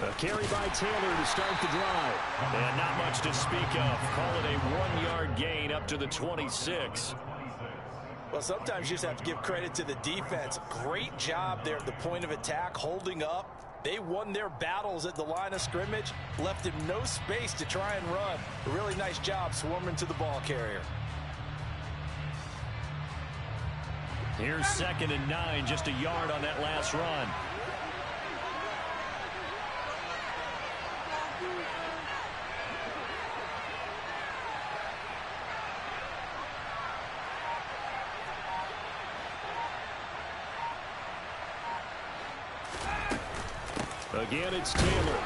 A carry by Taylor to start the drive. And not much to speak of. Call it a 1-yard gain up to the 26. Well, sometimes you just have to give credit to the defense. Great job there at the point of attack, holding up. They won their battles at the line of scrimmage, left him no space to try and run. A really nice job swarming to the ball carrier. Here's 2nd and 9, just a yard on that last run. Again, it's Taylor.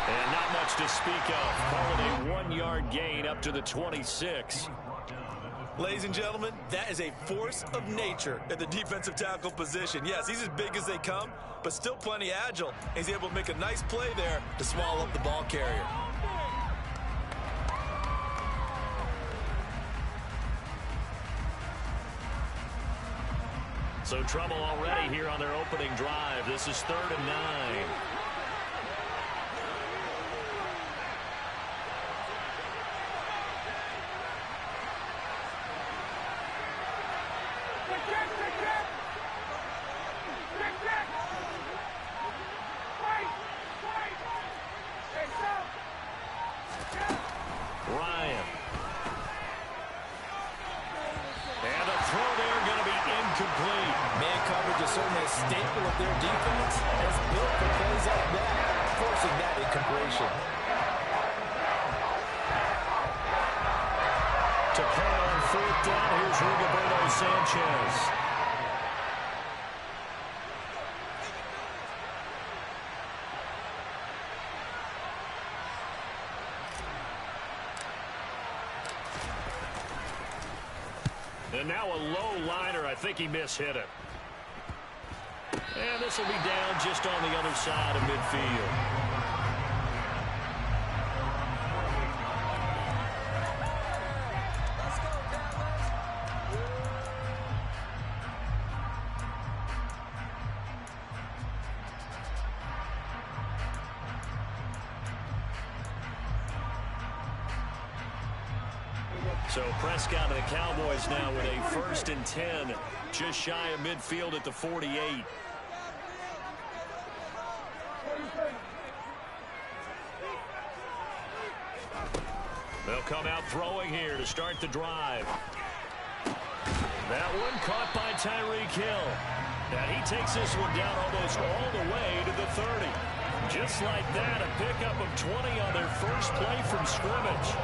And not much to speak of. Call it a 1-yard gain up to the 26. Ladies and gentlemen, that is a force of nature at the defensive tackle position. Yes, he's as big as they come, but still plenty agile. He's able to make a nice play there to swallow up the ball carrier. So trouble already here on their opening drive. This is 3rd and 9. Ryan. And a throw there going to be incomplete. Man coverage is certainly a staple of their defense. It's built for plays like that, forcing that incompletion. To play on 4th down, here's Rigoberto Sanchez. And now a low liner. I think he mishit it. And this will be down just on the other side of midfield. So Prescott and the Cowboys now with a 1st and 10, just shy of midfield at the 48. They'll come out throwing here to start the drive. That one caught by Tyreek Hill. Now he takes this one down almost all the way to the 30. Just like that, a pickup of 20 on their first play from scrimmage.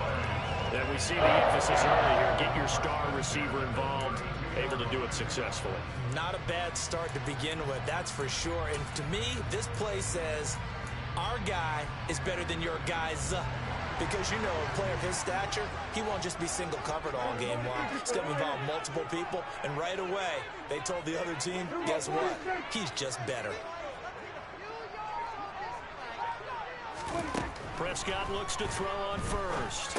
And we see the emphasis early here. Get your star receiver involved, able to do it successfully. Not a bad start to begin with, that's for sure. And to me, this play says, our guy is better than your guys. Because, you know, a player of his stature, he won't just be single covered all game long. It's going to involve multiple people. And right away, they told the other team, guess what? He's just better. Prescott looks to throw on first.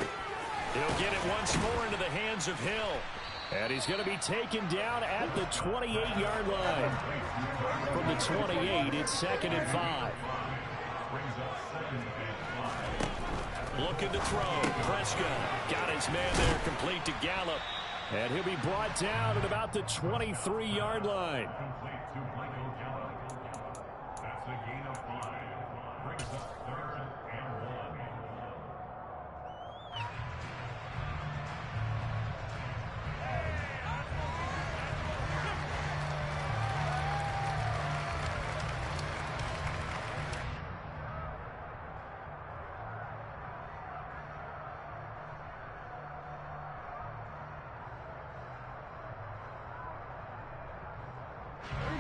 He'll get it once more into the hands of Hill. And he's going to be taken down at the 28-yard line. From the 28, it's 2nd and 5. Looking to throw. Prescott got his man there complete to Gallup. And he'll be brought down at about the 23-yard line. That's a gain of 5. Brings up 3rd and 1.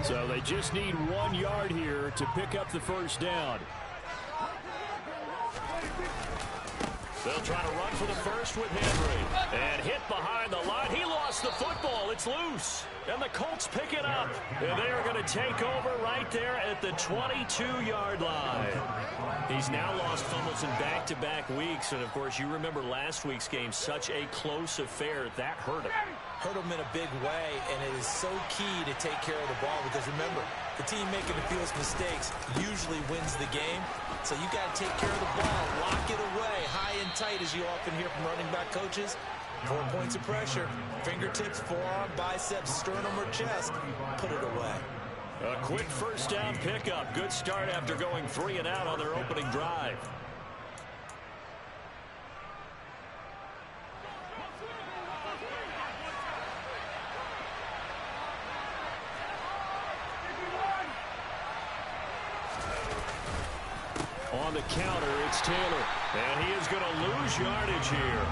So they just need 1 yard here to pick up the first down. They'll try to run for the first with Henry. And hit behind the line. He lost the football. It's loose. And the Colts pick it up. And they are going to take over right there at the 22-yard line. He's now lost fumbles in back-to-back weeks. And, of course, you remember last week's game, such a close affair. That hurt him. hurt them in a big way, and it is so key to take care of the ball because, remember, the team making the fewest mistakes usually wins the game. So you got to take care of the ball, lock it away, high and tight, as you often hear from running back coaches. 4 points of pressure, fingertips, forearm, biceps, sternum, or chest. Put it away. A quick first down pickup. Good start after going 3 and out on their opening drive. On the counter, it's Taylor. And he is going to lose yardage here.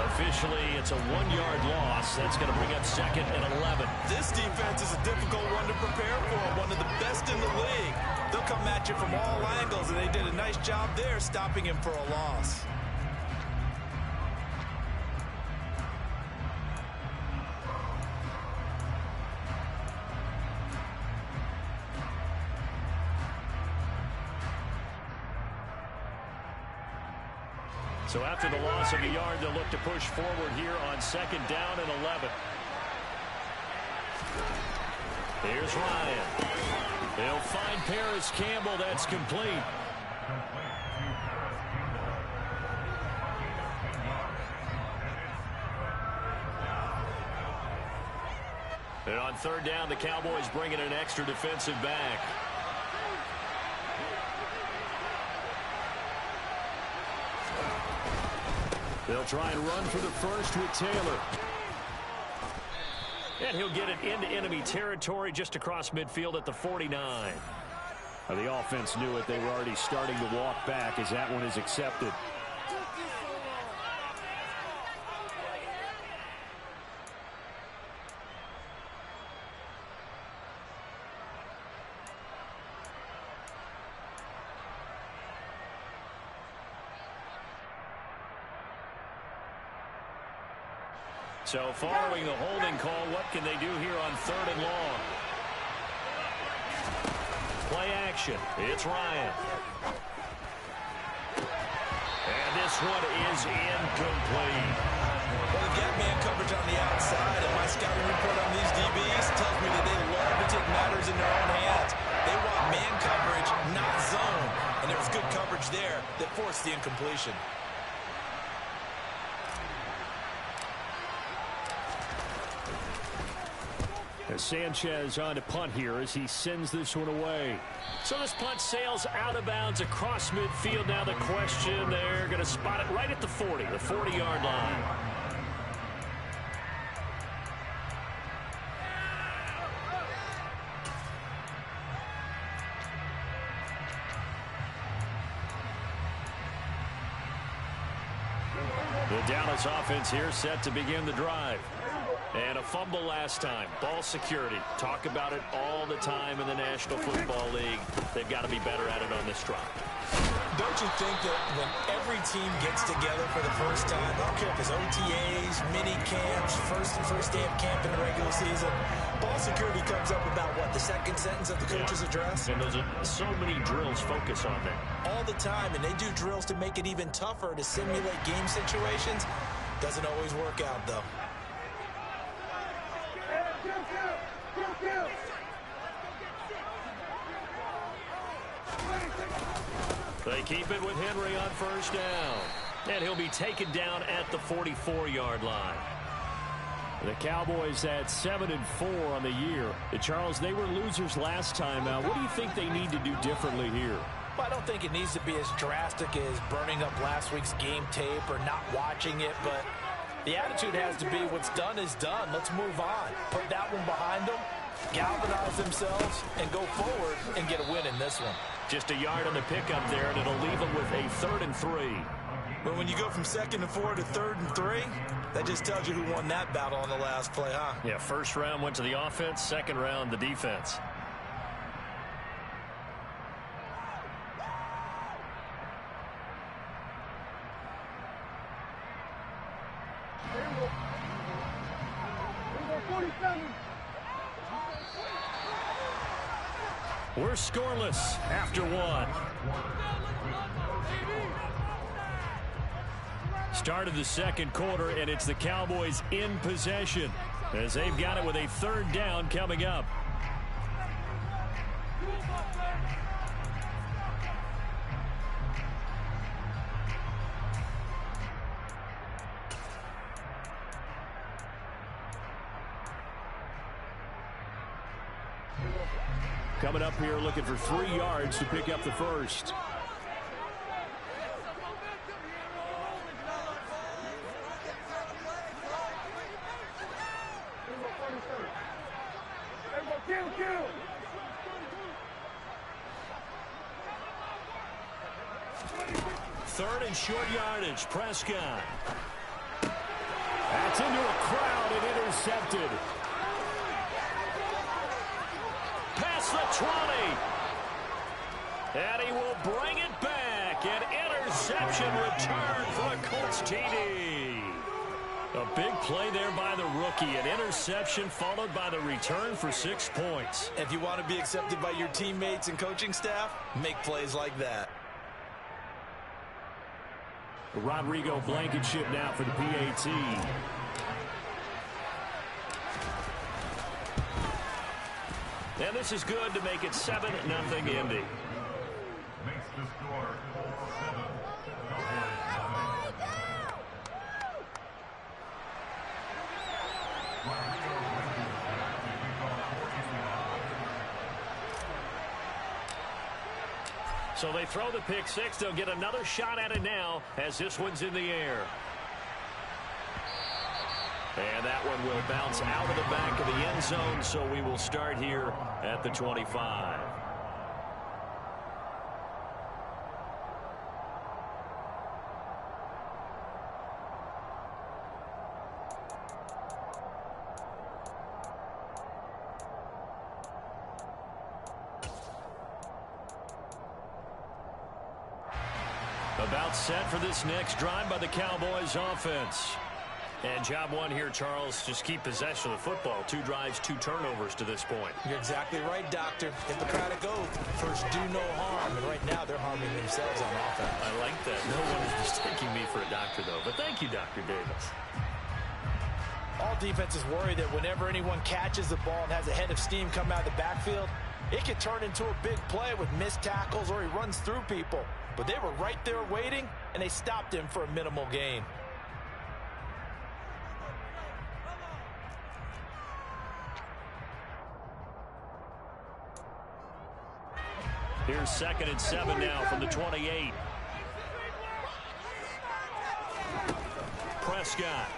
Officially, it's a 1-yard loss. That's going to bring up 2nd and 11. This defense is a difficult one to prepare for, one of the best in the league. They'll come at you from all angles, and they did a nice job there stopping him for a loss. So after the loss of a yard, they'll look to push forward here on 2nd down and 11. Here's Ryan. They'll find Paris Campbell. That's complete. And on 3rd down, the Cowboys bring in an extra defensive back. They'll try and run for the first with Taylor. And he'll get it into enemy territory just across midfield at the 49. The offense knew it. They were already starting to walk back as that one is accepted. So following the holding call, what can they do here on 3rd and long? Play action. It's Ryan. And this one is incomplete. Well, they get man coverage on the outside, and my scouting report on these DBs tells me that they love to take matters in their own hands. They want man coverage, not zone. And there was good coverage there that forced the incompletion. Sanchez on to punt here as he sends this one away. So this punt sails out of bounds across midfield. Now the question, they're going to spot it right at the 40, the 40-yard line. The Dallas offense here set to begin the drive. And a fumble last time. Ball security. Talk about it all the time in the National Football League. They've got to be better at it on this drive. Don't you think that when every team gets together for the first time, I don't care if it's OTAs, mini camps, first day of camp in the regular season, ball security comes up about, what, the second sentence of the coach's address? And there's so many drills focus on that. All the time, and they do drills to make it even tougher to simulate game situations. Doesn't always work out, though. They keep it with Henry on 1st down. And he'll be taken down at the 44-yard line. The Cowboys at 7-4 on the year. Charles, they were losers last time out. What do you think they need to do differently here? Well, I don't think it needs to be as drastic as burning up last week's game tape or not watching it, but the attitude has to be what's done is done. Let's move on. Put that one behind them, galvanize themselves, and go forward and get a win in this one. Just a yard on the pickup there, and it'll leave them with a 3rd and 3. But when you go from 2nd and 4 to 3rd and 3, that just tells you who won that battle on the last play, huh? Yeah, 1st round went to the offense, 2nd round the defense. We're scoreless after 1. Start of the 2nd quarter, and it's the Cowboys in possession. as they've got it with a third down coming up. Coming up here looking for 3 yards to pick up the first. Third and short yardage. Prescott. That's into a crowd and intercepted. Past the 20. And he will bring it back. An interception return for a Colts TD. A big play there by the rookie. An interception followed by the return for 6 points. If you want to be accepted by your teammates and coaching staff, make plays like that. Rodrigo Blankenship now for the PAT. And this is good to make it 7-0 Indy. Makes the score 7. So they throw the pick six. They'll get another shot at it now as this one's in the air. And that one will bounce out of the back of the end zone, so we will start here at the 25. About set for this next drive by the Cowboys offense. And job one here, Charles, just keep possession of the football. 2 drives, 2 turnovers to this point. You're exactly right, Doctor. Hippocratic oath. First, do no harm. And right now, they're harming themselves on offense. I like that. No one is mistaking me for a doctor, though. But thank you, Dr. Davis. All defenses worry that whenever anyone catches the ball and has a head of steam come out of the backfield, it can turn into a big play with missed tackles or he runs through people. But they were right there waiting, and they stopped him for a minimal gain. Here's 2nd and 7 now from the 28. Prescott.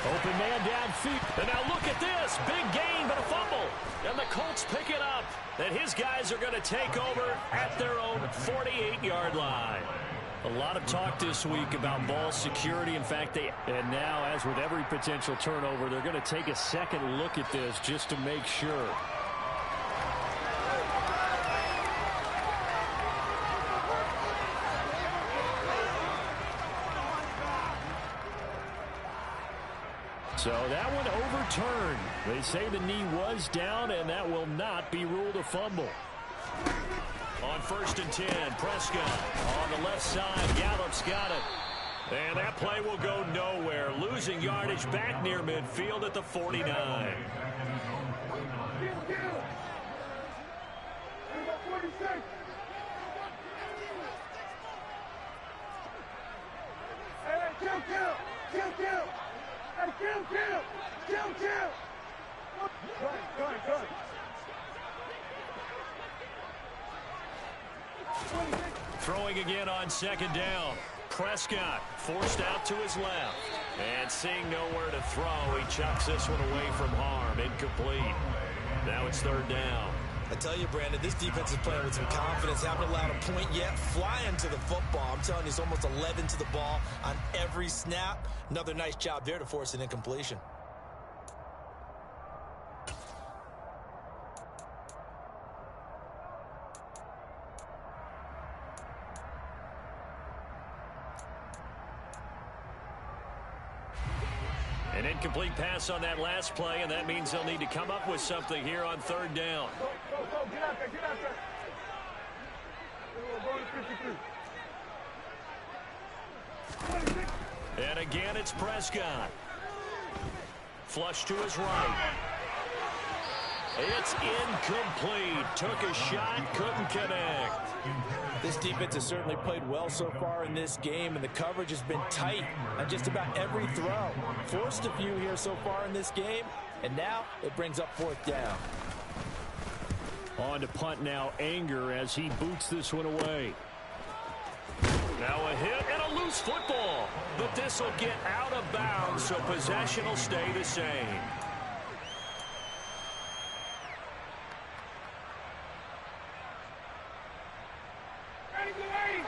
Open man downfield. And now look at this. Big gain, but a fumble. And the Colts pick it up. And his guys are going to take over at their own 48-yard line. A lot of talk this week about ball security. In fact, and now, as with every potential turnover, they're going to take a second look at this just to make sure. So that one overturned. They say the knee was down, and that will not be ruled a fumble. On 1st and 10, Prescott on the left side. Gallup's got it. And that play will go nowhere. Losing yardage back near midfield at the 49. Throwing again on 2nd down. Prescott forced out to his left. And seeing nowhere to throw, he chucks this one away from harm. Incomplete. Now it's 3rd down. I tell you, Brandon, this defense is playing with some confidence. Haven't allowed a point yet. Flying to the football. I'm telling you, it's almost 11 to the ball on every snap. Another nice job there to force an incompletion. An incomplete pass on that last play, and that means they'll need to come up with something here on 3rd down. Get out there, get out there. Go to 53. And again, it's Prescott. Flush to his right. It's incomplete. Took a shot, couldn't connect. This defense has certainly played well so far in this game, and the coverage has been tight on just about every throw. Forced a few here so far in this game, and now it brings up 4th down. On to punt now, Anger, as he boots this one away. Now a hit and a loose football. But this will get out of bounds, so possession will stay the same.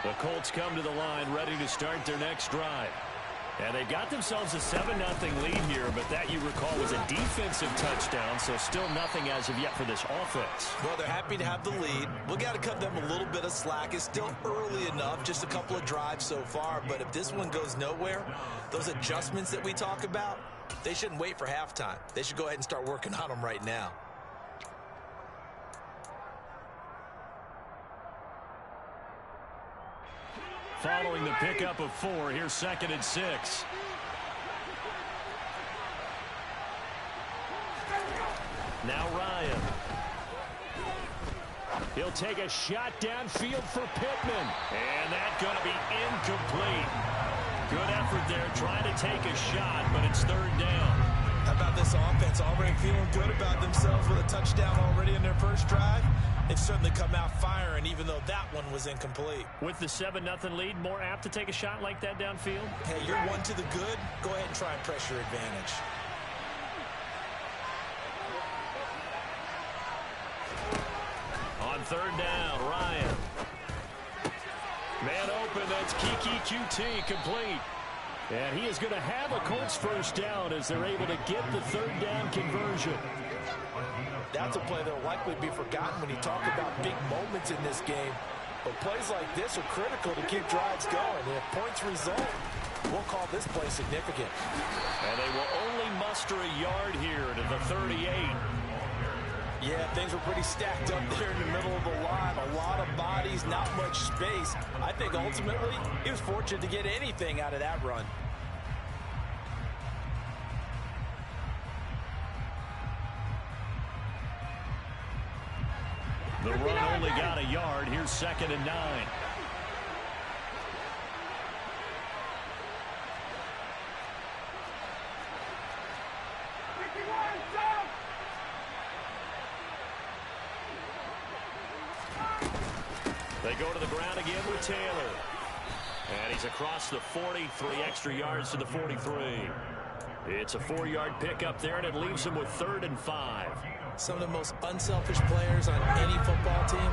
The Colts come to the line, ready to start their next drive. And they got themselves a 7-0 lead here, but that, you recall, was a defensive touchdown, so still nothing as of yet for this offense. Well, they're happy to have the lead. We got to cut them a little bit of slack. It's still early enough, just a couple of drives so far, but if this one goes nowhere, those adjustments that we talk about, they shouldn't wait for halftime. They should go ahead and start working on them right now. Following the pickup of 4, here's 2nd and 6. Now Ryan. He'll take a shot downfield for Pittman. And that's going to be incomplete. Good effort there, trying to take a shot, but it's 3rd down. How about this offense already feeling good about themselves with a touchdown already in their first drive? They've certainly come out firing, even though that one was incomplete. With the 7-0 lead, more apt to take a shot like that downfield? Hey, you're one to the good. Go ahead and try and press your advantage. On 3rd down, Ryan. Man open, that's Kiki QT complete. And he is going to have a Colts first down as they're able to get the 3rd down conversion. That's a play that will likely be forgotten when you talk about big moments in this game. But plays like this are critical to keep drives going. And if points result, we'll call this play significant. And they will only muster a yard here to the 38. Yeah, things were pretty stacked up there in the middle of the line. A lot of bodies, not much space. I think ultimately he was fortunate to get anything out of that run. The run only got a yard. Here's 2nd and 9. They go to the ground again with Taylor. And he's across the 40, 3 extra yards to the 43. It's a 4-yard pickup there, and it leaves him with 3rd and 5. Some of the most unselfish players on any football team,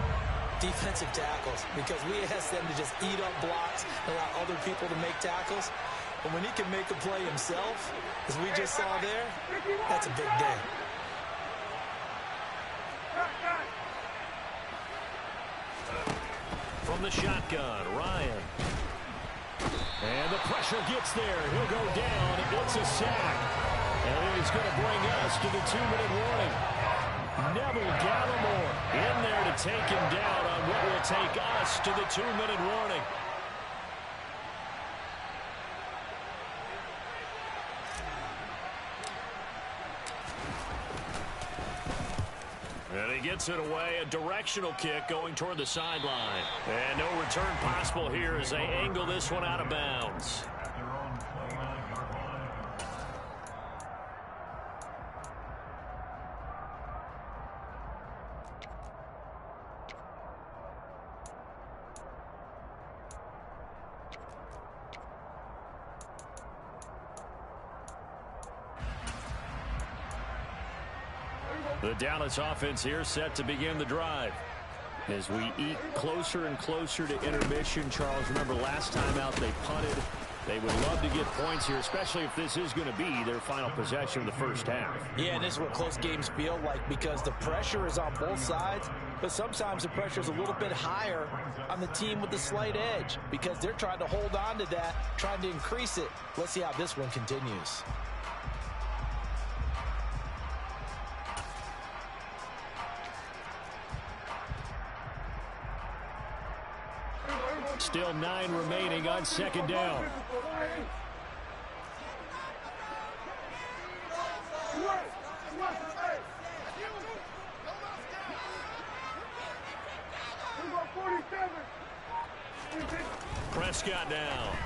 defensive tackles, because we ask them to just eat up blocks and allow other people to make tackles. But when he can make a play himself, as we just saw there, that's a big day. From the shotgun, Ryan. And the pressure gets there. He'll go down. It's a sack. And he's going to bring us to the 2-minute warning. Neville Gallimore in there to take him down on what will take us to the 2-minute warning. And he gets it away, a directional kick going toward the sideline. And no return possible here as they angle this one out of bounds. The Dallas offense here set to begin the drive. As we eke closer and closer to intermission, Charles, remember last time out they punted. They would love to get points here, especially if this is going to be their final possession of the first half. Yeah, and this is what close games feel like because the pressure is on both sides, but sometimes the pressure is a little bit higher on the team with the slight edge because they're trying to hold on to that, trying to increase it. Let's see how this one continues. Still 9 remaining on 2nd down. Prescott down.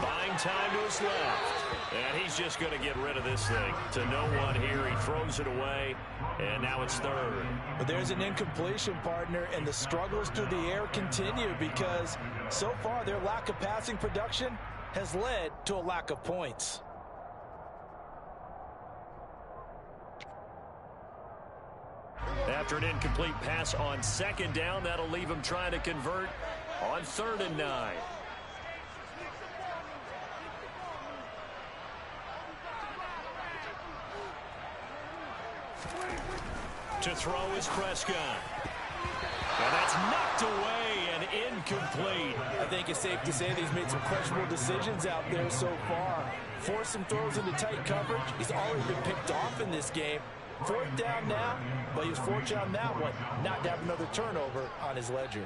Buying time to his left. And he's just going to get rid of this thing. To no one here. He throws it away. And now it's third. But there's an incompletion, partner, and the struggles through the air continue because so far their lack of passing production has led to a lack of points. After an incomplete pass on second down, that'll leave him trying to convert on 3rd and 9. To throw is Prescott. And that's knocked away and incomplete. I think it's safe to say that he's made some questionable decisions out there so far. Forced some throws into tight coverage. He's already been picked off in this game. 4th down now, but he was fortunate on that one not to have another turnover on his ledger.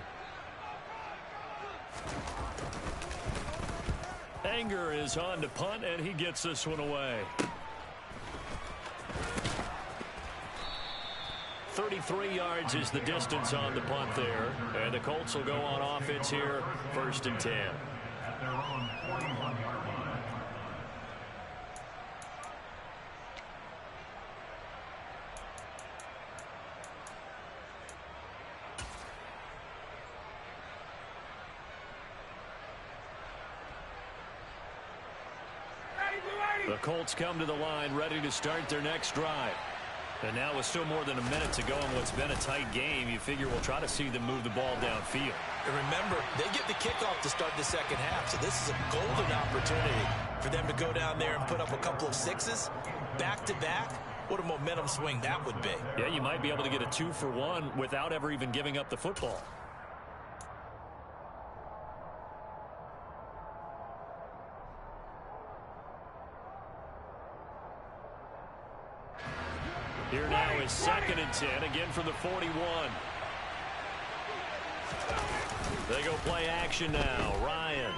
Anger is on to punt, and he gets this one away. 33 yards is the distance on the punt there. And the Colts will go on offense here, 1st and 10. At their own 41-yard line. The Colts come to the line ready to start their next drive. And now with still more than a minute to go in what's been a tight game, you figure we'll try to see them move the ball downfield. And remember, they get the kickoff to start the second half, so this is a golden opportunity for them to go down there and put up a couple of sixes back-to-back. What a momentum swing that would be. Yeah, you might be able to get a 2-for-1 without ever even giving up the football. Here now is 2nd and 10, again from the 41. They go play action now. Ryan.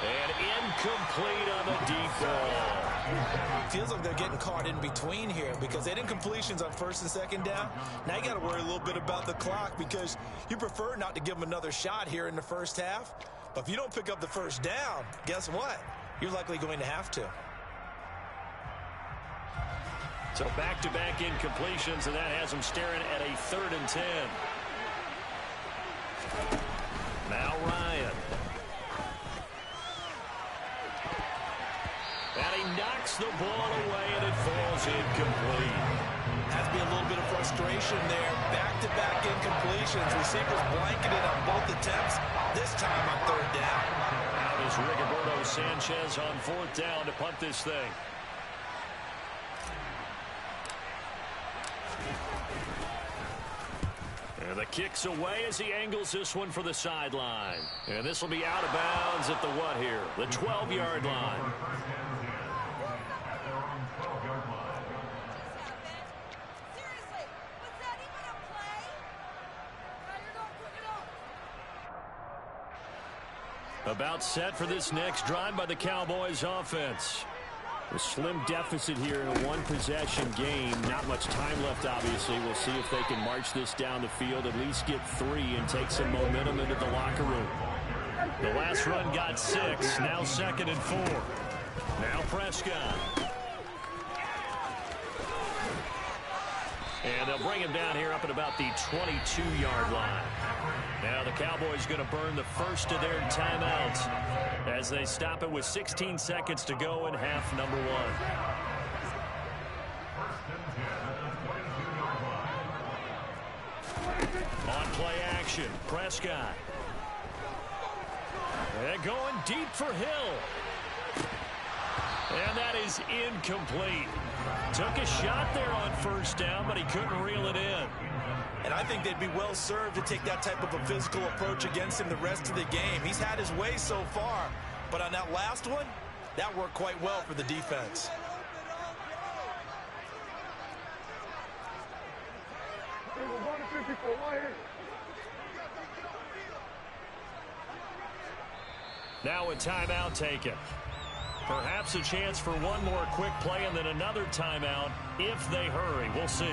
And incomplete on the deep ball. Feels like they're getting caught in between here because they had incompletions on 1st and 2nd down. Now you got to worry a little bit about the clock because you prefer not to give them another shot here in the first half. But if you don't pick up the 1st down, guess what? You're likely going to have to. So back-to-back incompletions, and that has them staring at a 3rd and 10. Now Ryan. And he knocks the ball away, and it falls incomplete. Has to be a little bit of frustration there. Back-to-back incompletions. Receivers blanketed on both attempts. This time on 3rd down. Now is Rigoberto Sanchez on 4th down to punt this thing. And the kick's away as he angles this one for the sideline. And this will be out of bounds at the what here? The 12-yard line. About set for this next drive by the Cowboys offense. A slim deficit here in a one-possession game. Not much time left, obviously. We'll see if they can march this down the field, at least get 3, and take some momentum into the locker room. The last run got 6. Now 2nd and 4. Now Prescott. And they'll bring him down here up at about the 22-yard line. Now the Cowboys going to burn the first of their timeouts as they stop it with 16 seconds to go in half number 1. On play action, Prescott. And going deep for Hill. And that is incomplete. Took a shot there on 1st down, but he couldn't reel it in. And I think they'd be well served to take that type of a physical approach against him the rest of the game. He's had his way so far, but on that last one, that worked quite well for the defense. Now a timeout taken. Perhaps a chance for one more quick play and then another timeout if they hurry. We'll see.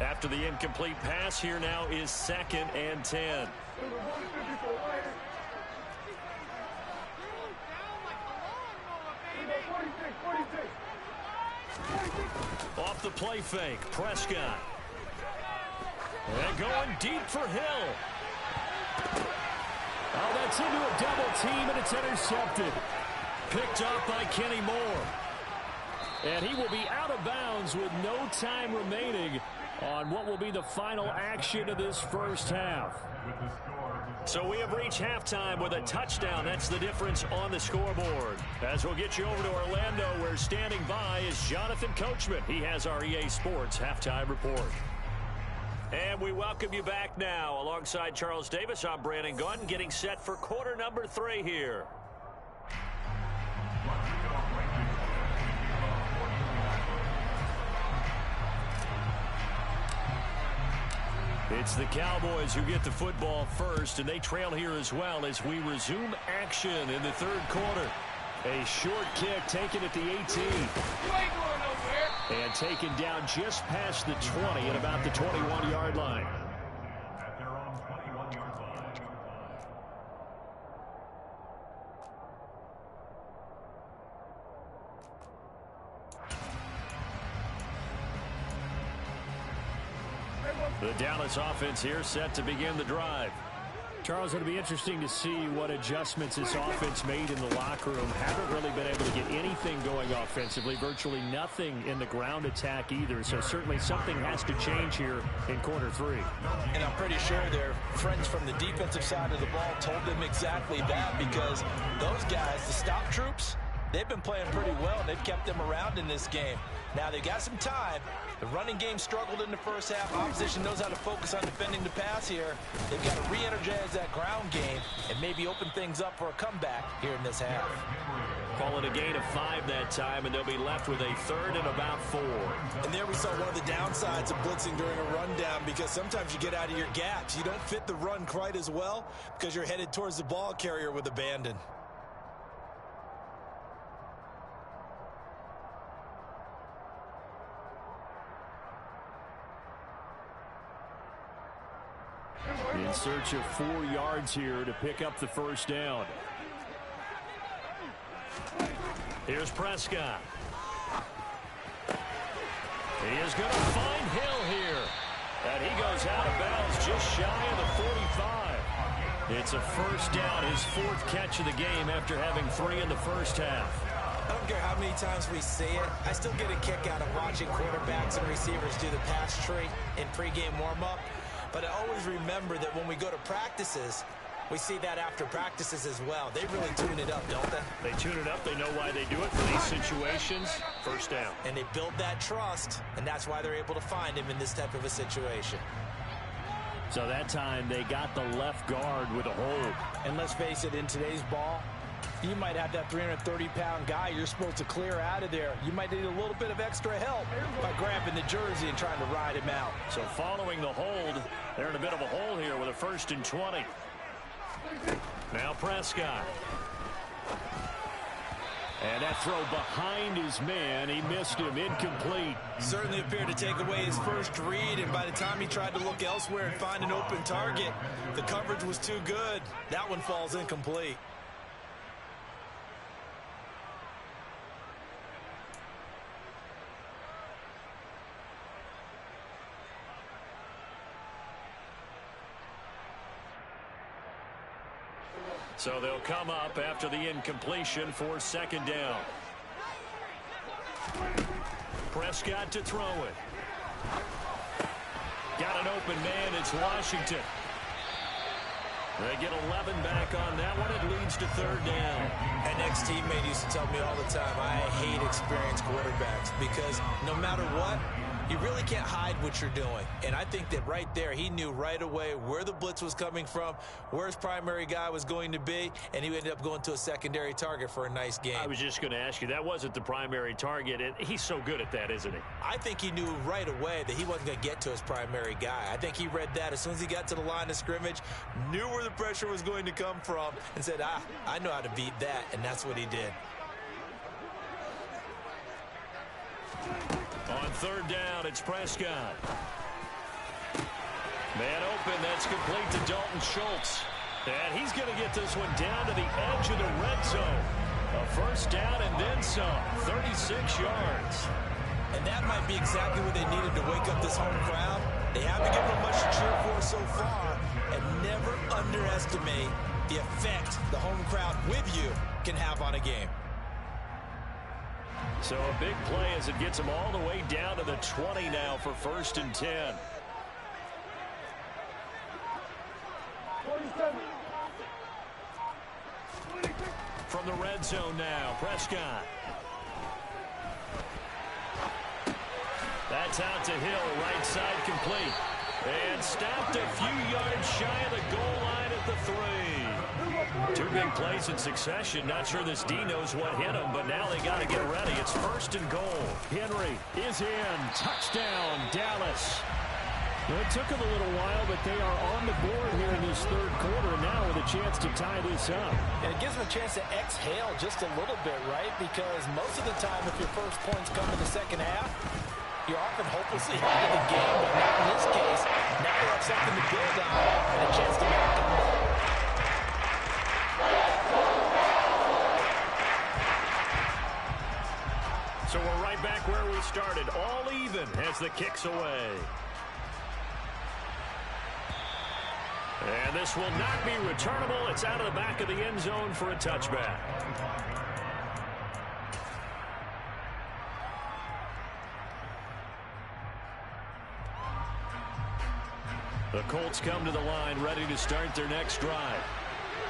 After the incomplete pass, here now is 2nd and 10. Off the play fake, Prescott. And going deep for Hill. Oh, that's into a double team, and it's intercepted. Picked up by Kenny Moore. And he will be out of bounds with no time remaining on what will be the final action of this first half. So we have reached halftime with a touchdown. That's the difference on the scoreboard. As we'll get you over to Orlando, where standing by is Jonathan Coachman. He has our EA Sports halftime report. And we welcome you back now. Alongside Charles Davis, I'm Brandon Gaudin, getting set for quarter number 3 here. It's the Cowboys who get the football first, and they trail here as well as we resume action in the 3rd quarter. A short kick taken at the 18. You ain't going nowhere. And taken down just past the 20 at about the 21-yard line. At their own 21-yard line. The Dallas offense here set to begin the drive. Charles, it'll be interesting to see what adjustments this offense made in the locker room. Haven't really been able to get anything going offensively. Virtually nothing in the ground attack either. So certainly something has to change here in quarter 3. And I'm pretty sure their friends from the defensive side of the ball told them exactly that, because those guys, the stop troops, they've been playing pretty well, and they've kept them around in this game. Now, they've got some time. The running game struggled in the first half. Opposition knows how to focus on defending the pass here. They've got to re-energize that ground game and maybe open things up for a comeback here in this half. Call it a gain of 5 that time, and they'll be left with a 3rd and about 4. And there we saw one of the downsides of blitzing during a rundown, because sometimes you get out of your gaps. You don't fit the run quite as well because you're headed towards the ball carrier with abandon. In search of 4 yards here to pick up the first down. Here's Prescott. He is going to find Hill here. And he goes out of bounds just shy of the 45. It's a first down, his 4th catch of the game after having 3 in the first half. I don't care how many times we see it. I still get a kick out of watching quarterbacks and receivers do the pass tree in pregame warm-up. But I always remember that when we go to practices, we see that after practices as well. They really tune it up, don't they? They tune it up. They know why they do it for these situations. First down. And they build that trust, and that's why they're able to find him in this type of a situation. So that time they got the left guard with a hold. And let's face it, in today's ball, you might have that 330-pound guy you're supposed to clear out of there. You might need a little bit of extra help by grabbing the jersey and trying to ride him out. So following the hold, they're in a bit of a hole here with a 1st and 20. Now Prescott. And that throw behind his man, he missed him, incomplete. Certainly appeared to take away his first read, and by the time he tried to look elsewhere and find an open target, the coverage was too good. That one falls incomplete. So they'll come up after the incompletion for 2nd down. Prescott to throw it. Got an open man. It's Washington. They get 11 back on that one. It leads to 3rd down. An ex-teammate used to tell me all the time, I hate experienced quarterbacks, because no matter what, you really can't hide what you're doing. And I think that right there, he knew right away where the blitz was coming from, where his primary guy was going to be, and he ended up going to a secondary target for a nice game. I was just going to ask you, that wasn't the primary target, and he's so good at that, isn't he? I think he knew right away that he wasn't going to get to his primary guy. I think he read that as soon as he got to the line of scrimmage, knew where the pressure was going to come from, and said, I know how to beat that, and that's what he did. On 3rd down, it's Prescott. Man open, that's complete to Dalton Schultz. And he's going to get this one down to the edge of the red zone. A first down and then some, 36 yards. And that might be exactly what they needed to wake up this home crowd. They haven't given them much to cheer for so far, and never underestimate the effect the home crowd with you can have on a game. So a big play as it gets them all the way down to the 20 now for 1st and 10. From the red zone now, Prescott. That's out to Hill, right side complete. And stopped a few yards shy of the goal line at the 3. 2 big plays in succession. Not sure this D knows what hit him, but now they got to get ready. It's 1st and goal. Henry is in. Touchdown, Dallas. Well, it took them a little while, but they are on the board here in this 3rd quarter now with a chance to tie this up. And it gives them a chance to exhale just a little bit, right? Because most of the time, if your first points come in the second half, you're often hopelessly out of the game, but not in this case. Now they have something to build on and a chance to make it. So we're right back where we started, all even as the kick's away. And this will not be returnable. It's out of the back of the end zone for a touchback. The Colts come to the line, ready to start their next drive.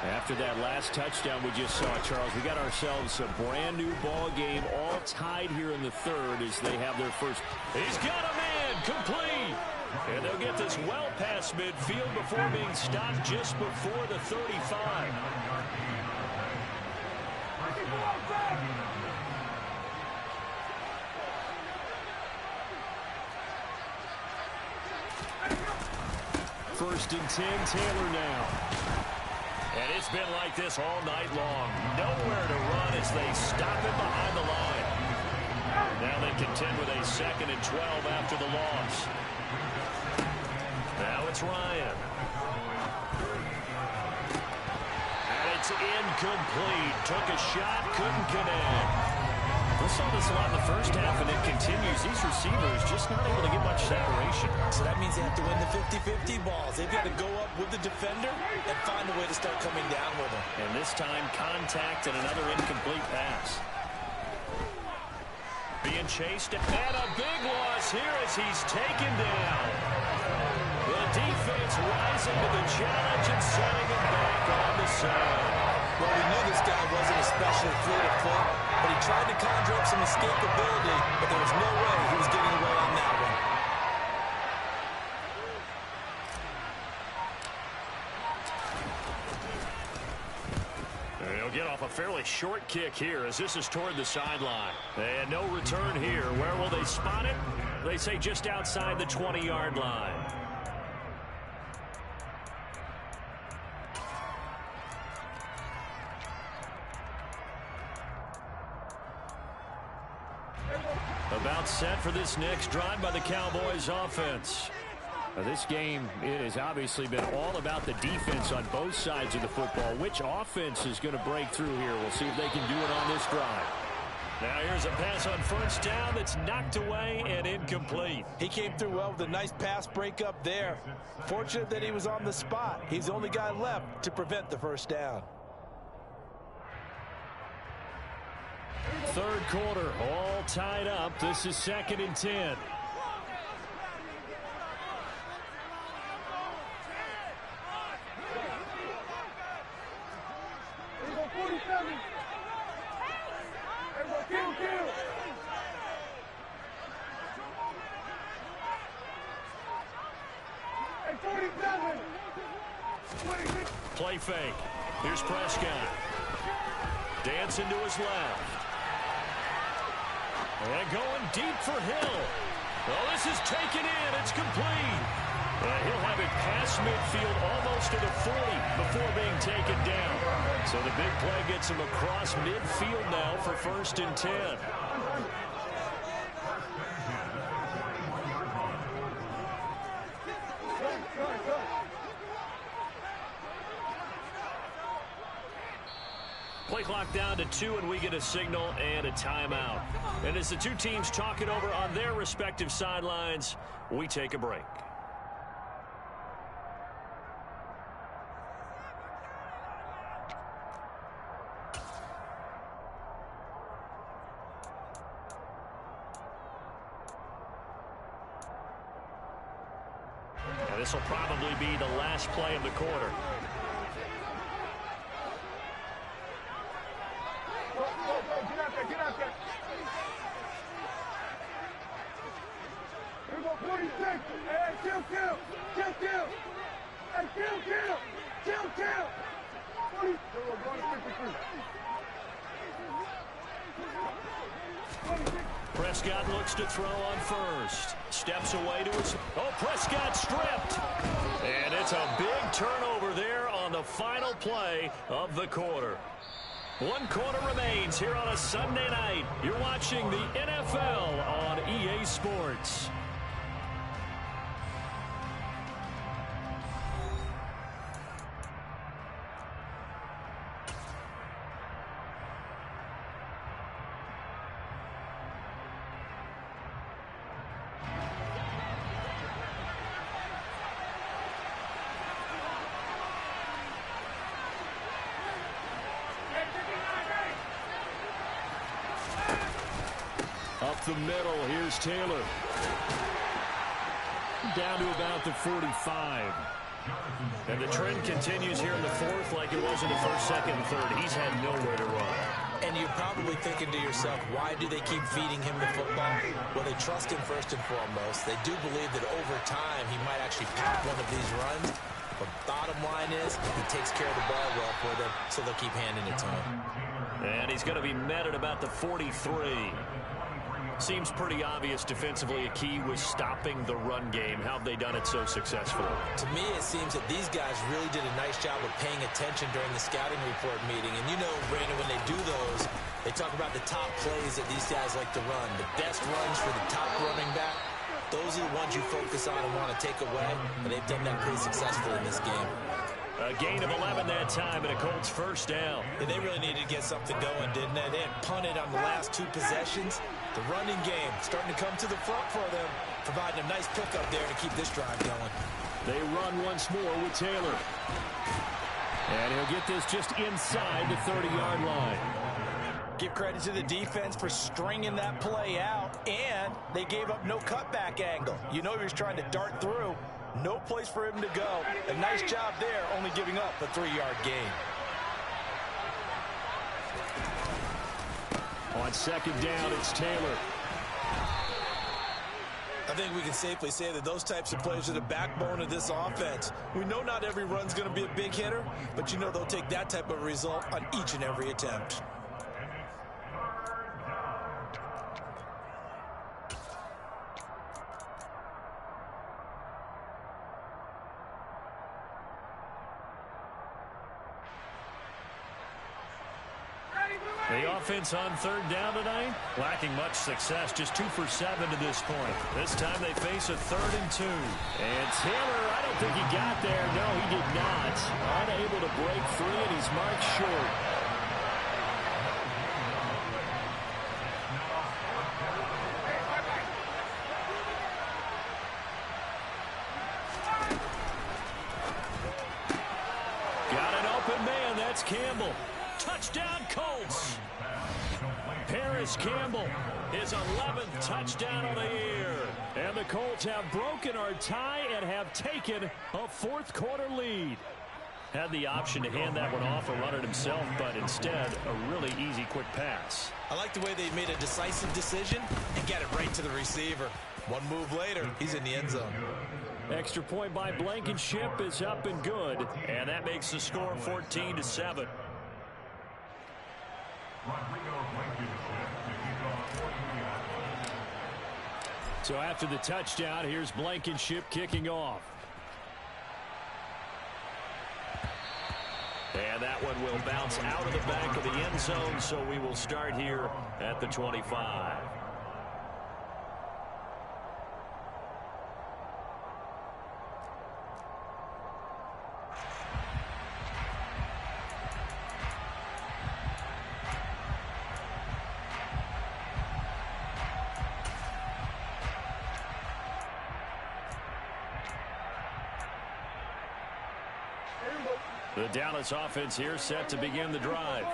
After that last touchdown we just saw, Charles, we got ourselves a brand new ball game, all tied here in the 3rd as they have their first. He's got a man, complete. And they'll get this well past midfield before being stopped just before the 35. First and 10, Taylor now. And it's been like this all night long. Nowhere to run as they stop him behind the line. Now they contend with a 2nd and 12 after the loss. Now it's Ryan. And it's incomplete. Took a shot, couldn't connect. We saw this a lot in the first half, and it continues. These receivers just not able to get much separation. So that means they have to win the 50-50 balls. They've got to go up with the defender and find a way to start coming down with him. And this time, contact and another incomplete pass. Being chased, and a big loss here as he's taken down. The defense rising to the challenge and setting him back on the side. Well, we knew this guy wasn't especially fleet of foot, but he tried to conjure up some escapability, but there was no way he was getting away on that one. He'll get off a fairly short kick here as this is toward the sideline. And no return here. Where will they spot it? They say just outside the 20-yard line. About set for this next drive by the Cowboys offense. This game, it has obviously been all about the defense on both sides of the football. Which offense is going to break through here? We'll see if they can do it on this drive. Now here's a pass on first down that's knocked away and incomplete. He came through well with a nice pass breakup there. Fortunate that he was on the spot. He's the only guy left to prevent the first down. 3rd quarter, all tied up. This is 2nd and 10. Play fake. Here's Prescott. Dancing to his left. And going deep for Hill. Well, this is taken in. It's complete. He'll have it past midfield almost to the 40 before being taken down. So the big play gets him across midfield now for 1st and 10. Play clock down to 2, and we get a signal and a timeout. And as the two teams talk it over on their respective sidelines, we take a break. And this will probably be the last play of the quarter. Get out there. Here we go, 46. Hey, kill. Hey, kill. 40. Go to 53. Prescott looks to throw on first. Steps away to his... Oh, Prescott stripped. And it's a big turnover there on the final play of the quarter. 1 quarter remains here on a Sunday night. You're watching the NFL on EA Sports. Up the middle, here's Taylor. Down to about the 45. And the trend continues here in the fourth like it was in the first, second, and third. He's had nowhere to run. And you're probably thinking to yourself, why do they keep feeding him the football? Well, they trust him first and foremost. They do believe that over time he might actually pack one of these runs. But bottom line is, he takes care of the ball well for them, so they'll keep handing it to him. And he's going to be met at about the 43. Seems pretty obvious defensively a key was stopping the run game. How have they done it so successfully? To me, it seems that these guys really did a nice job of paying attention during the scouting report meeting. And you know, Brandon, when they do those, they talk about the top plays that these guys like to run. The best runs for the top running back, those are the ones you focus on and want to take away. And they've done that pretty successfully in this game. A gain of 11 that time, and a Colts first down. And they really needed to get something going, didn't they? They had punted on the last 2 possessions. The running game starting to come to the front for them, providing a nice pickup there to keep this drive going. They run once more with Taylor. And he'll get this just inside the 30-yard line. Give credit to the defense for stringing that play out, and they gave up no cutback angle. You know he was trying to dart through. No place for him to go. A nice job there, only giving up a 3-yard gain. On second down, it's Taylor. I think we can safely say that those types of plays are the backbone of this offense. We know not every run's going to be a big hitter, but you know they'll take that type of result on each and every attempt. The offense on third down tonight, lacking much success, just 2 for 7 to this point. This time they face a 3rd and 2. And Taylor, I don't think he got there. No, he did not. Unable to break free, and he's marked short. Got an open man, that's Campbell. Touchdown, Colts. Paris Campbell, his 11th touchdown of the year. And the Colts have broken our tie and have taken a 4th quarter lead. Had the option to hand that one off or run it himself, but instead, a really easy, quick pass. I like the way they made a decisive decision and got it right to the receiver. One move later, he's in the end zone. Extra point by Blankenship is up and good. And that makes the score 14-7. So after the touchdown, here's Blankenship kicking off. And that one will bounce out of the back of the end zone, so we will start here at the 25. The Dallas offense here set to begin the drive.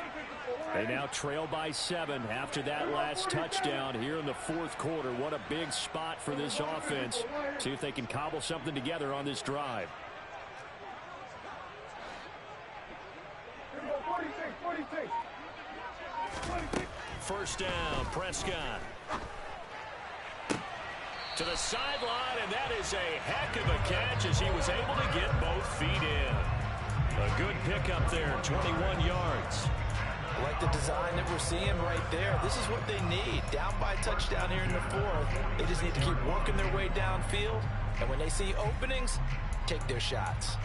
They now trail by 7 after that last touchdown here in the fourth quarter. What a big spot for this offense. See if they can cobble something together on this drive. 46. First down, Prescott. To the sideline, and that is a heck of a catch as he was able to get both feet in. A good pickup there, 21 yards. I like the design that we're seeing right there. This is what they need. Down by a touchdown here in the fourth. They just need to keep working their way downfield. And when they see openings, take their shots.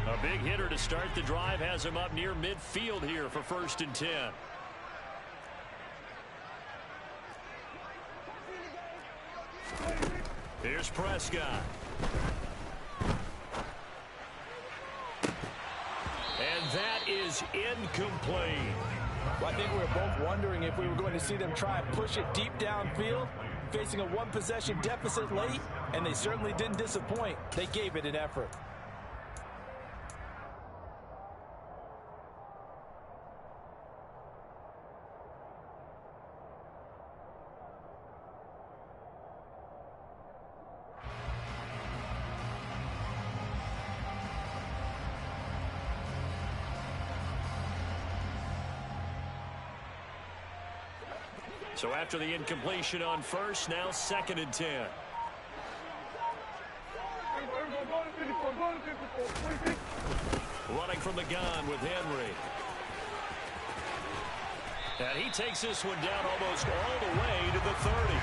A big hitter to start the drive has him up near midfield here for 1st and 10. Here's Prescott. And that is incomplete. Well, I think we were both wondering if we were going to see them try and push it deep downfield, facing a one-possession deficit late, and they certainly didn't disappoint. They gave it an effort. So after the incompletion on first, now 2nd and 10. Running from the gun with Henry. And he takes this one down almost all the way to the 30.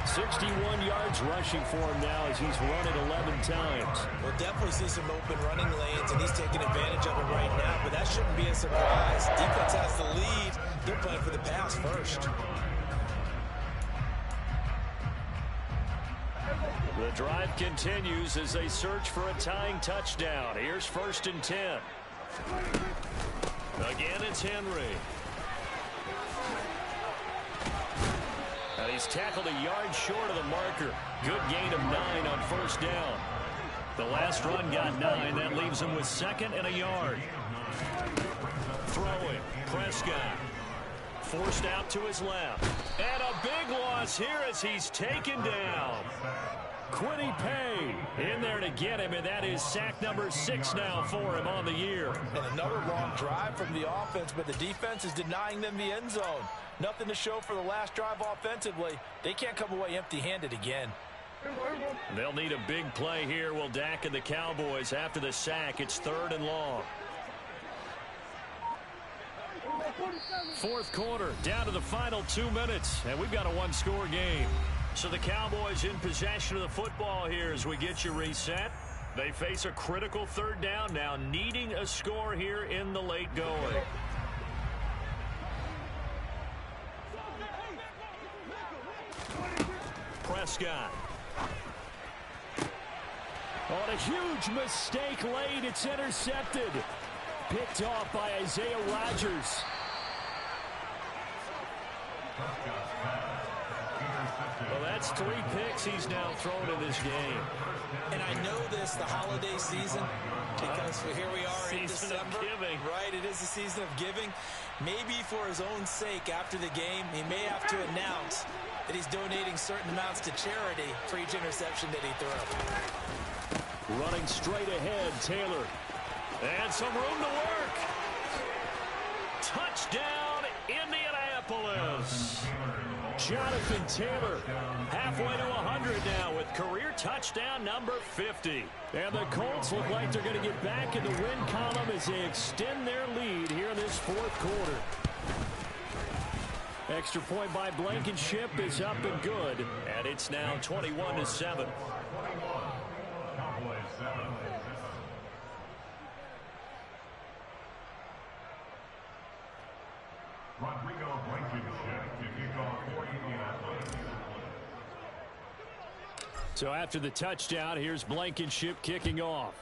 61 yards rushing for him now as he's run it 11 times. We'll definitely see some open running lanes, and he's taking advantage of it right now, but that shouldn't be a surprise. Defense has the lead. They're playing for the pass first. The drive continues as they search for a tying touchdown. Here's 1st and 10. Again, it's Henry. And he's tackled a yard short of the marker. Good gain of 9 on 1st down. The last run got 9. That leaves him with 2nd and a yard. Throwing, Prescott. Forced out to his left. And a big loss here as he's taken down. Kwity Paye in there to get him, and that is sack number 6 now for him on the year. And another long drive from the offense, but the defense is denying them the end zone. Nothing to show for the last drive offensively. They can't come away empty-handed again. They'll need a big play here, will Dak and the Cowboys. After the sack, it's 3rd and long. 4th quarter, down to the final 2 minutes, and we've got a one-score game. So the Cowboys in possession of the football here as we get you reset. They face a critical 3rd down now, needing a score here in the late going. Prescott. On a huge mistake late, it's intercepted. Picked off by Isaiah Rodgers. Well, that's 3 picks he's now thrown in this game. And I know this, the holiday season, because here we are in December. Season of giving. Right, it is the season of giving. Maybe for his own sake after the game, he may have to announce that he's donating certain amounts to charity for each interception that he threw. Running straight ahead, Taylor. And some room to work. Touchdown, Indianapolis. Jonathan Taylor. Halfway to 100 now with career touchdown number 50. And the Colts look like they're going to get back in the win column as they extend their lead here in this 4th quarter. Extra point by Blankenship is up and good. And it's now 21-7. Rodrigo Blankenship to kick off for Indianapolis. So after the touchdown, here's Blankenship kicking off.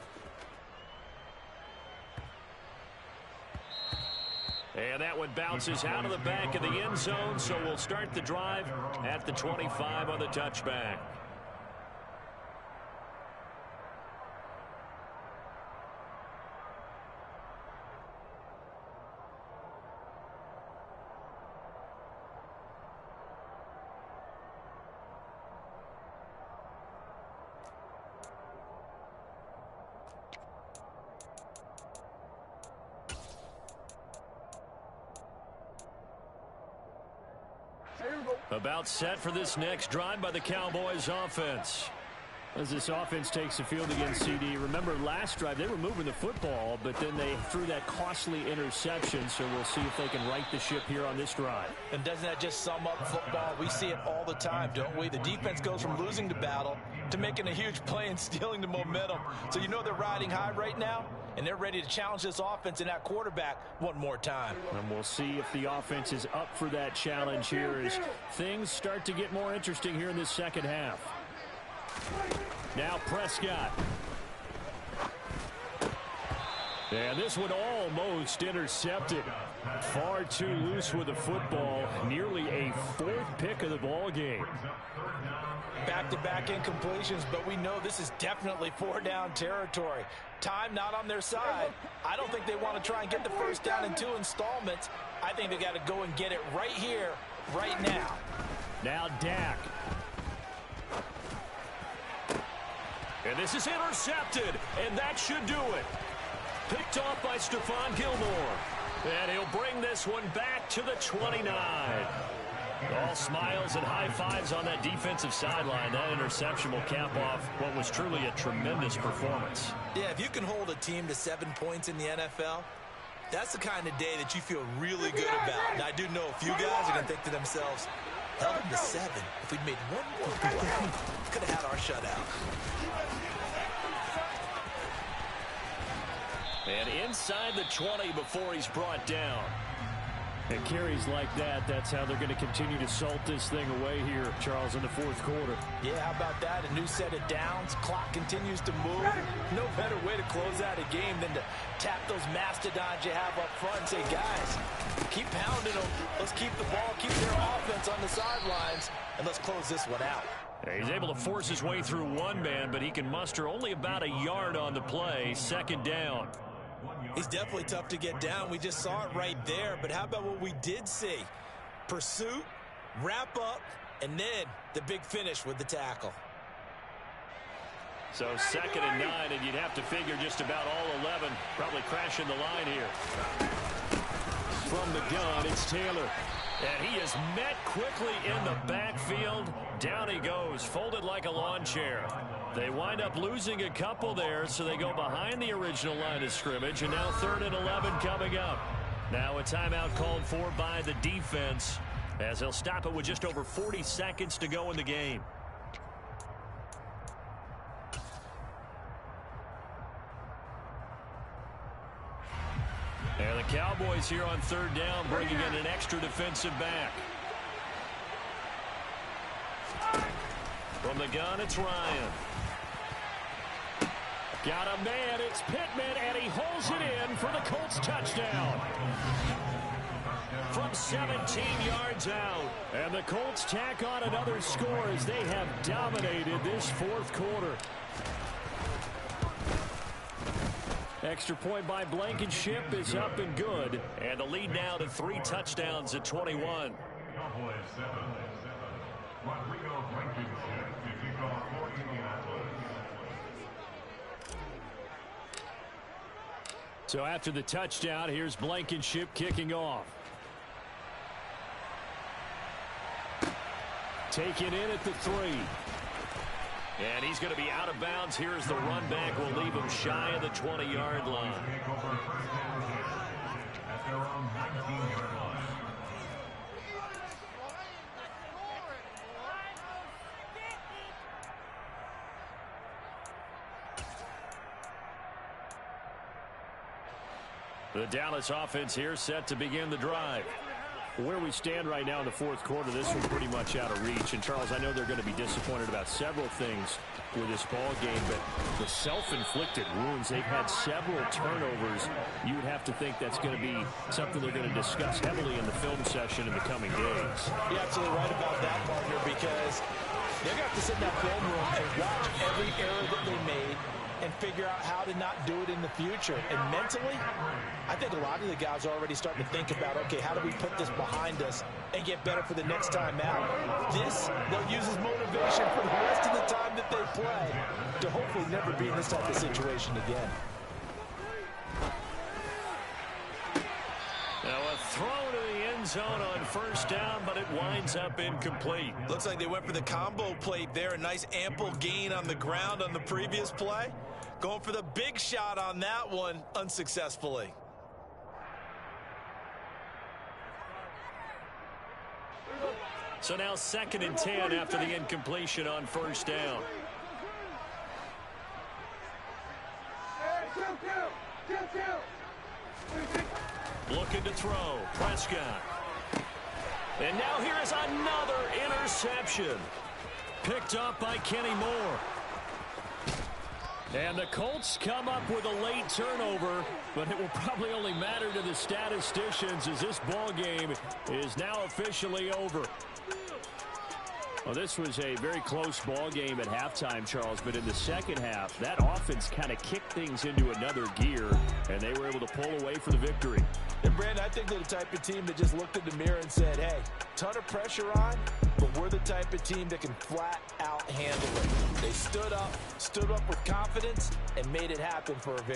And that one bounces out of the back of the end zone, so we'll start the drive at the 25 on the touchback. About set for this next drive by the Cowboys offense. As this offense takes the field against CD, remember last drive they were moving the football, but then they threw that costly interception, so we'll see if they can right the ship here on this drive. And doesn't that just sum up football? We see it all the time, don't we? The defense goes from losing the battle to making a huge play and stealing the momentum. So you know they're riding high right now, and they're ready to challenge this offense and that quarterback one more time. And we'll see if the offense is up for that challenge here as things start to get more interesting here in this second half. Now Prescott. And this one almost intercepted. Far too loose with the football. Nearly a fourth pick of the ball game. Back-to-back incompletions, but we know this is definitely four-down territory. Time not on their side. I don't think they want to try and get the first down in 2 installments. I think they got to go and get it right here, right now. Now Dak. And this is intercepted, and that should do it. Picked off by Stephon Gilmore. And he'll bring this one back to the 29. All smiles and high fives on that defensive sideline. That interception will cap off what was truly a tremendous performance. Yeah, if you can hold a team to 7 points in the NFL, that's the kind of day that you feel really good about. And I do know a few guys are going to think to themselves, held them to 7. If we'd made one more play, could have had our shutout. And inside the 20 before he's brought down. And carries like that, that's how they're going to continue to salt this thing away here, Charles, in the fourth quarter. Yeah, how about that? A new set of downs. Clock continues to move. No better way to close out a game than to tap those mastodons you have up front and say, guys, keep pounding them. Let's keep the ball, keep their offense on the sidelines, and let's close this one out. He's able to force his way through one man, but he can muster only about a yard on the play. Second down. He's definitely tough to get down. We just saw it right there. But how about what we did see? Pursuit, wrap up, and then the big finish with the tackle. So 2nd and 9, and you'd have to figure just about all 11 probably crashing the line here. From the gun, it's Taylor. And he is met quickly in the backfield. Down he goes, folded like a lawn chair. They wind up losing a couple there, so they go behind the original line of scrimmage, and now 3rd and 11 coming up. Now a timeout called for by the defense, as they'll stop it with just over 40 seconds to go in the game. And the Cowboys here on 3rd down, bringing in an extra defensive back. From the gun, it's Ryan. Got a man, it's Pittman, and he holds it in for the Colts touchdown. From 17 yards out. And the Colts tack on another score as they have dominated this fourth quarter. Extra point by Blankenship is up and good. And the lead now to 3 touchdowns at 21. Cowboys 7. Rodrigo Blankenship to kick off for Indianapolis. So after the touchdown, here's Blankenship kicking off. Taken in at the 3. And he's going to be out of bounds. Here's the run back. Will leave him shy of the 20-yard line. At their own 19-yard line. The Dallas offense here set to begin the drive. Where we stand right now in the fourth quarter, this one's pretty much out of reach. And, Charles, I know they're going to be disappointed about several things with this ball game, but the self-inflicted wounds, they've had several turnovers. You would have to think that's going to be something they're going to discuss heavily in the film session in the coming days. You're absolutely right about that, partner, because they're going to have to sit in that film room and watch every error that they made and figure out how to not do it in the future. And mentally, I think a lot of the guys are already starting to think about, okay, how do we put this behind us and get better for the next time out? This, they'll use as motivation for the rest of the time that they play to hopefully never be in this type of situation again. Now a throw to the end zone on first down, but it winds up incomplete. Looks like they went for the combo plate there. A nice ample gain on the ground on the previous play. Going for the big shot on that one unsuccessfully. So now 2nd and 10 after the incompletion on first down. Looking to throw. Prescott. And now here is another interception. Picked up by Kenny Moore. And the Colts come up with a late turnover, but it will probably only matter to the statisticians as this ball game is now officially over. Well, this was a very close ball game at halftime, Charles, but in the second half, that offense kind of kicked things into another gear, and they were able to pull away for the victory. And, Brandon, I think they're the type of team that just looked in the mirror and said, hey, ton of pressure on, but we're the type of team that can flat out handle it. They stood up with confidence, and made it happen for a victory.